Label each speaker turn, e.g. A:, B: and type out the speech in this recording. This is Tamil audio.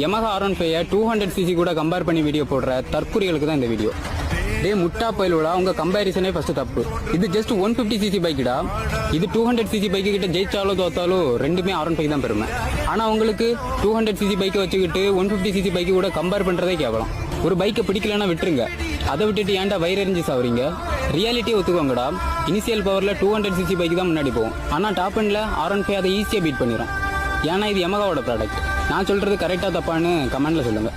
A: Yamaha R15 200cc கூட கம்பேர் பண்ணி வீடியோ போடுற தற்குறிகளுக்கு தான் இந்த வீடியோ. டே முட்டா பயிலோட அவங்க கம்பேரிசனே ஃபர்ஸ்ட் தப்பு. இது ஜஸ்ட் 150cc பைக்குடா. இது 200cc பைக்கு கிட்ட ஜெயிச்சாலோ தோத்தாலோ ரெண்டுமே R15 தான் பெருமை. ஆனா உங்களுக்கு 200cc பைக்கை வச்சுக்கிட்டு 150cc பைக்கு கூட கம்பேர் பண்றதே கேவலம். ஒரு பைக்கை பிடிக்கலன்னா விட்டுருங்க. அதை விட்டுட்டு ஏன்டா வயிறறிஞ்சு சாவறீங்க? ரியாலிட்டியை ஒத்துக்கோங்கடா. இனிஷியல் பவர்ல 200cc பைக் தான் முன்னாடி போகும். ஆனா டாப் எண்ட்ல R15 அதை ஈஸியா பீட் பண்ணிடும். ஏன்னா இது Yamahaவோட ப்ராடக்ட். நான் சொல்றது கரெக்டா தப்பான்னு கமெண்ட்ல சொல்லுங்க.